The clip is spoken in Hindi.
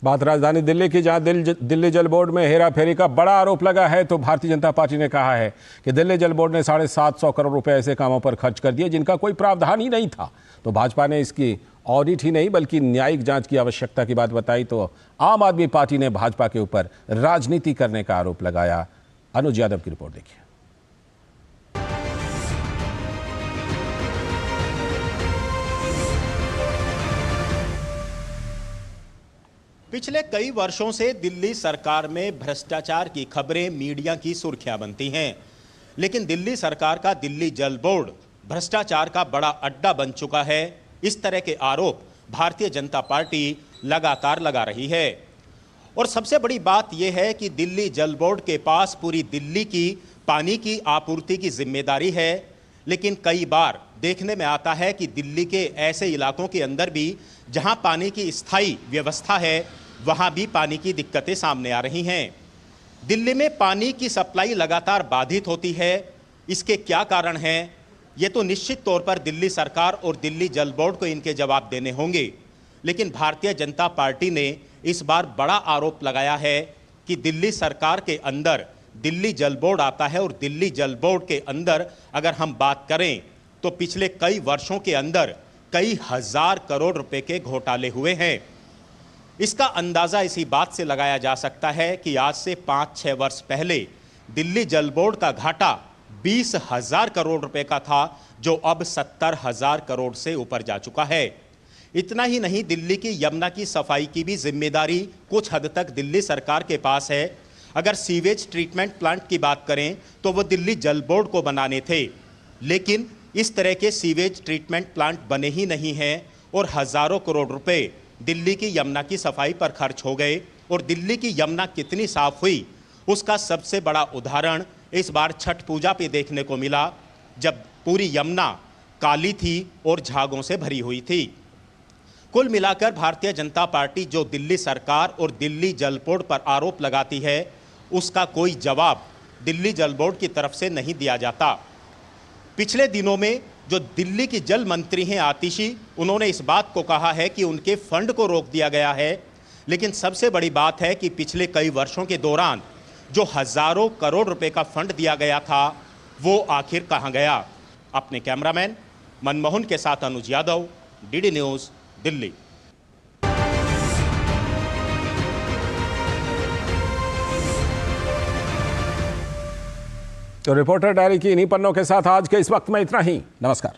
बात राजधानी दिल्ली की, जहां दिल्ली जल बोर्ड में हेरा फेरी का बड़ा आरोप लगा है। तो भारतीय जनता पार्टी ने कहा है कि दिल्ली जल बोर्ड ने 750 करोड़ रुपए ऐसे कामों पर खर्च कर दिए जिनका कोई प्रावधान ही नहीं था। तो भाजपा ने इसकी ऑडिट ही नहीं बल्कि न्यायिक जांच की आवश्यकता की बात बताई। तो आम आदमी पार्टी ने भाजपा के ऊपर राजनीति करने का आरोप लगाया। अनुज यादव की रिपोर्ट देखिए। पिछले कई वर्षों से दिल्ली सरकार में भ्रष्टाचार की खबरें मीडिया की सुर्खियां बनती हैं, लेकिन दिल्ली सरकार का दिल्ली जल बोर्ड भ्रष्टाचार का बड़ा अड्डा बन चुका है। इस तरह के आरोप भारतीय जनता पार्टी लगातार लगा रही है। और सबसे बड़ी बात यह है कि दिल्ली जल बोर्ड के पास पूरी दिल्ली की पानी की आपूर्ति की जिम्मेदारी है, लेकिन कई बार देखने में आता है कि दिल्ली के ऐसे इलाकों के अंदर भी जहां पानी की स्थायी व्यवस्था है, वहां भी पानी की दिक्कतें सामने आ रही हैं। दिल्ली में पानी की सप्लाई लगातार बाधित होती है। इसके क्या कारण हैं? ये तो निश्चित तौर पर दिल्ली सरकार और दिल्ली जल बोर्ड को इनके जवाब देने होंगे। लेकिन भारतीय जनता पार्टी ने इस बार बड़ा आरोप लगाया है कि दिल्ली सरकार के अंदर दिल्ली जल बोर्ड आता है और दिल्ली जल बोर्ड के अंदर अगर हम बात करें तो पिछले कई वर्षों के अंदर कई हजार करोड़ रुपए के घोटाले हुए हैं। इसका अंदाजा इसी बात से लगाया जा सकता है कि आज से 5-6 वर्ष पहले दिल्ली जल बोर्ड का घाटा 20,000 करोड़ रुपए का था, जो अब 70,000 करोड़ से ऊपर जा चुका है। इतना ही नहीं, दिल्ली की यमुना की सफाई की भी जिम्मेदारी कुछ हद तक दिल्ली सरकार के पास है। अगर सीवेज ट्रीटमेंट प्लांट की बात करें तो वो दिल्ली जल बोर्ड को बनाने थे, लेकिन इस तरह के सीवेज ट्रीटमेंट प्लांट बने ही नहीं हैं और हजारों करोड़ रुपए दिल्ली की यमुना की सफाई पर खर्च हो गए। और दिल्ली की यमुना कितनी साफ हुई, उसका सबसे बड़ा उदाहरण इस बार छठ पूजा पे देखने को मिला, जब पूरी यमुना काली थी और झागों से भरी हुई थी। कुल मिलाकर भारतीय जनता पार्टी जो दिल्ली सरकार और दिल्ली जल बोर्ड पर आरोप लगाती है, उसका कोई जवाब दिल्ली जल बोर्ड की तरफ से नहीं दिया जाता। पिछले दिनों में जो दिल्ली की जल मंत्री हैं आतिशी, उन्होंने इस बात को कहा है कि उनके फंड को रोक दिया गया है। लेकिन सबसे बड़ी बात है कि पिछले कई वर्षों के दौरान जो हजारों करोड़ रुपए का फंड दिया गया था, वो आखिर कहां गया? अपने कैमरामैन मनमोहन के साथ अनुज यादव, डीडी न्यूज़, दिल्ली। तो रिपोर्टर डायरी की इन्हीं पन्नों के साथ आज के इस वक्त में इतना ही। नमस्कार।